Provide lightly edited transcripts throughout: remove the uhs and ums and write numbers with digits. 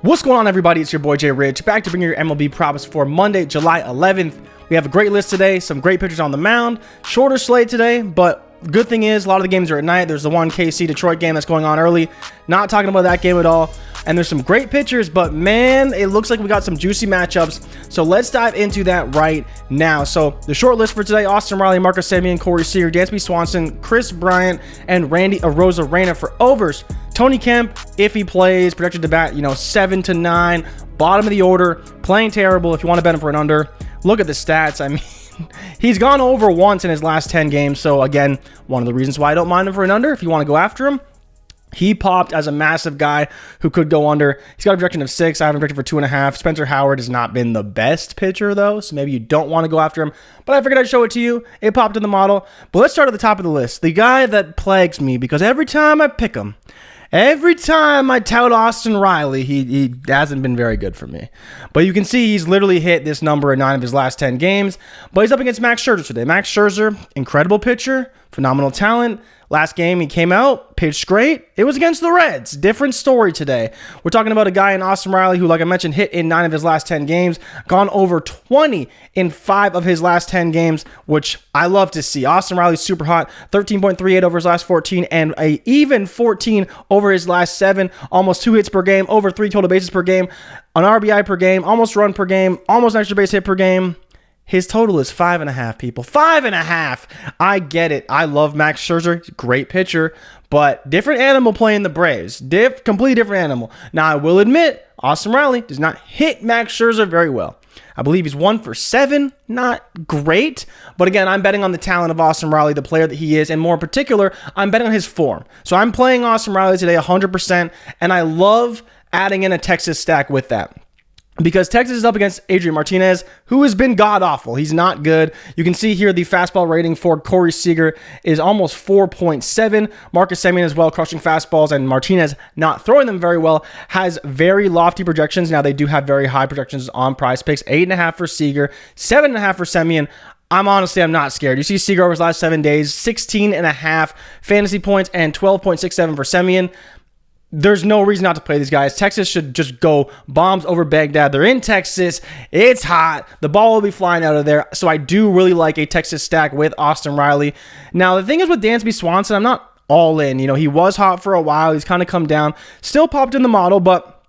What's going on, everybody? It's your boy Jay Rich, back to bring you your MLB props for Monday, July 11th. We have a great list today, some great pitchers on the mound, shorter slate today, but good thing is a lot of the games are at night. There's the one KC Detroit game that's going on early. Not talking about that game at all. And there's some great pitchers, but man, it looks like we got some juicy matchups. So let's dive into that right now. So the short list for today: Austin Riley, Marcus Semien, Corey Seager, Dansby Swanson, Chris Bryant, and Randy Arozarena for overs. Tony Kemp, if he plays, projected to bat, 7 to 9, bottom of the order, playing terrible. If you want to bet him for an under, look at the stats. I mean, he's gone over once in his last 10 games. So again, one of the reasons why I don't mind him for an under if you want to go after him. He popped as a massive guy who could go under. He's got a projection of 6. I have him projected for 2.5. Spencer Howard has not been the best pitcher, though, so maybe you don't want to go after him. But I figured I'd show it to you. It popped in the model. But let's start at the top of the list. The guy that plagues me, because every time I pick him, every time I tout Austin Riley, he hasn't been very good for me. But you can see he's literally hit this number in 9 of his last 10 games. But he's up against Max Scherzer today. Max Scherzer, incredible pitcher, phenomenal talent. Last game, he came out, pitched great. It was against the Reds. Different story today. We're talking about a guy in Austin Riley who, like I mentioned, hit in 9 of his last 10 games, gone over 20 in 5 of his last 10 games, which I love to see. Austin Riley's super hot, 13.38 over his last 14, and a even 14 over his last 7, almost 2 hits per game, over 3 total bases per game, an RBI per game, almost run per game, almost an extra base hit per game. His total is 5.5, people. 5.5. I get it. I love Max Scherzer. Great pitcher, but different animal playing the Braves. Completely different animal. Now, I will admit, Austin Riley does not hit Max Scherzer very well. I believe he's 1 for 7. Not great. But again, I'm betting on the talent of Austin Riley, the player that he is, and more in particular, I'm betting on his form. So I'm playing Austin Riley today 100%, and I love adding in a Texas stack with that. Because Texas is up against Adrian Martinez, who has been god-awful. He's not good. You can see here the fastball rating for Corey Seager is almost 4.7. Marcus Semien as well, crushing fastballs, and Martinez not throwing them very well, has very lofty projections. Now, they do have very high projections on PrizePicks. 8.5 for Seager, 7.5 for Semien. I'm not scared. You see Seager over his last 7 days, 16.5 fantasy points and 12.67 for Semien. There's no reason not to play these guys. Texas should just go bombs over Baghdad. They're in Texas. It's hot. The ball will be flying out of there. So I do really like a Texas stack with Austin Riley. Now, the thing is with Dansby Swanson, I'm not all in. He was hot for a while. He's kind of come down. Still popped in the model, but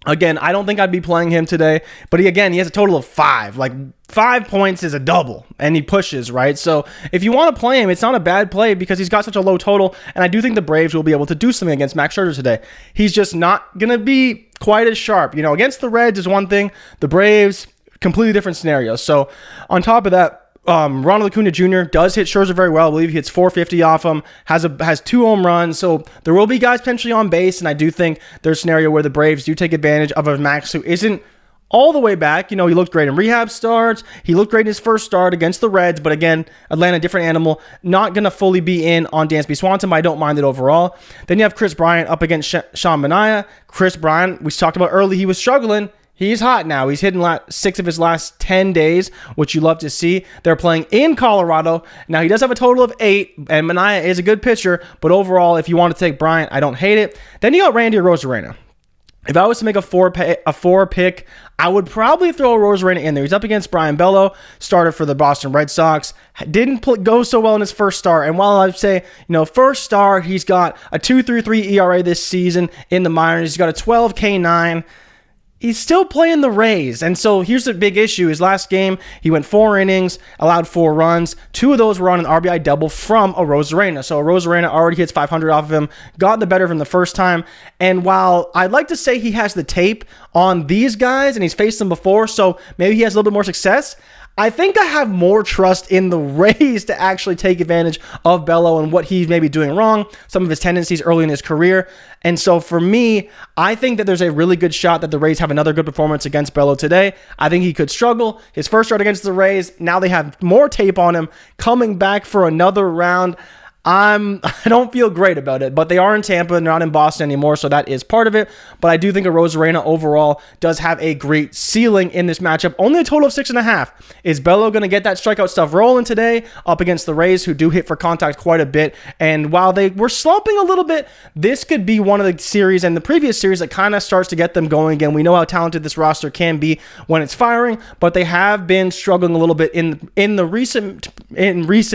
again, I don't think I'd be playing him today. But he has a total of 5. Like, 5 points is a double, and he pushes, right? So if you want to play him, it's not a bad play because he's got such a low total, and I do think the Braves will be able to do something against Max Scherzer today. He's just not going to be quite as sharp. Against the Reds is one thing. The Braves, completely different scenario. So on top of that, Ronald Acuna Jr. does hit Scherzer very well. I believe he hits 450 off him, has 2 home runs. So there will be guys potentially on base, and I do think there's a scenario where the Braves do take advantage of a Max who isn't all the way back. He looked great in rehab starts. He looked great in his first start against the Reds, but again, Atlanta, different animal. Not going to fully be in on Dansby Swanson, but I don't mind it overall. Then you have Chris Bryant up against Sean Manaea. Chris Bryant, we talked about early, he was struggling. He's hot now. He's hitting 6 of his last 10 days, which you love to see. They're playing in Colorado. Now, he does have a total of 8, and Manaea is a good pitcher, but overall, if you want to take Bryant, I don't hate it. Then you got Randy Arozarena. If I was to make a 4 pick, I would probably throw Arozarena in there. He's up against Brian Bello, starter for the Boston Red Sox. Didn't go so well in his first start. And while I'd say, first start, he's got a 2.33 ERA this season in the minors. He's got a 12 K9. He's still playing the Rays. And so here's the big issue. His last game, he went 4 innings, allowed 4 runs. 2 of those were on an RBI double from Arozarena. So Arozarena already hits 500 off of him, got the better of him the first time. And while I'd like to say he has the tape on these guys, and he's faced them before, so maybe he has a little bit more success, I think I have more trust in the Rays to actually take advantage of Bello and what he's maybe doing wrong, some of his tendencies early in his career. And so for me, I think that there's a really good shot that the Rays have another good performance against Bello today. I think he could struggle. His first start against the Rays, now they have more tape on him, coming back for another round. I don't feel great about it, but they are in Tampa and not in Boston anymore, so that is part of it. But I do think Arozarena overall does have a great ceiling in this matchup. Only a total of 6.5. Is Bello going to get that strikeout stuff rolling today up against the Rays, who do hit for contact quite a bit? And while they were slumping a little bit, this could be one of the series and the previous series that kind of starts to get them going again. We know how talented this roster can be when it's firing, but they have been struggling a little bit in recent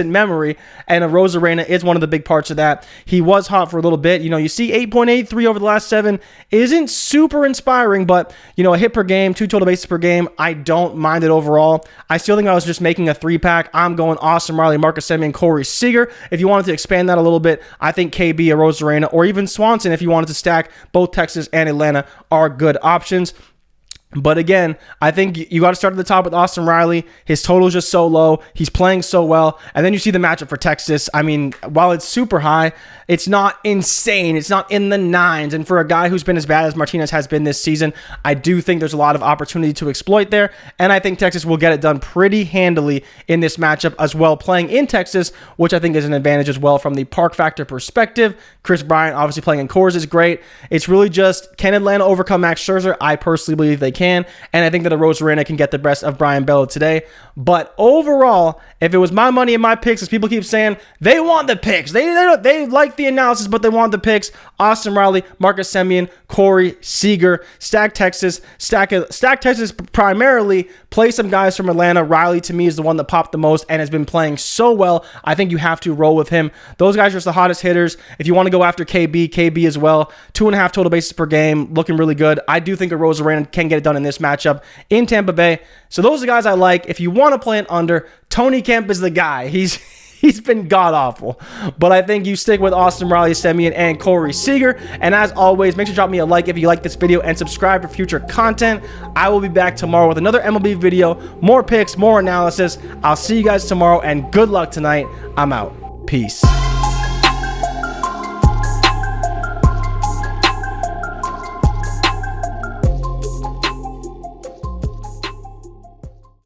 memory, and Arozarena is one of the big parts of that. He was hot for a little bit. You see 8.83 over the last 7 isn't super inspiring, but a hit per game, 2 total bases per game, I don't mind it overall. I still think I was just making a 3-pack. I'm going Austin Riley, Marcus Semien, Corey Seager. If you wanted to expand that a little bit, I think KB, Arozarena, or even Swanson, if you wanted to stack both Texas and Atlanta, are good options. But again, I think you got to start at the top with Austin Riley. His total is just so low. He's playing so well. And then you see the matchup for Texas. I mean, while it's super high, it's not insane. It's not in the 9s. And for a guy who's been as bad as Martinez has been this season, I do think there's a lot of opportunity to exploit there. And I think Texas will get it done pretty handily in this matchup as well, playing in Texas, which I think is an advantage as well from the park factor perspective. Chris Bryant obviously playing in Coors is great. It's really just, can Atlanta overcome Max Scherzer? I personally believe they can. And I think that Arozarena can get the best of Brian Bello today. But overall, if it was my money and my picks, as people keep saying, they want the picks. They like the analysis, but they want the picks. Austin Riley, Marcus Semien, Corey Seager, stack Texas primarily, play some guys from Atlanta. Riley, to me, is the one that popped the most and has been playing so well. I think you have to roll with him. Those guys are just the hottest hitters. If you want to go after KB as well. 2.5 total bases per game, looking really good. I do think Arozarena can get it done in this matchup in Tampa Bay. So those are the guys I like. If you want to play an under, Tony Kemp is the guy. He's been god-awful. But I think you stick with Austin Riley, Semien, and Corey Seager. And as always, make sure to drop me a like if you like this video and subscribe for future content. I will be back tomorrow with another MLB video, more picks, more analysis. I'll see you guys tomorrow, and good luck tonight. I'm out. Peace.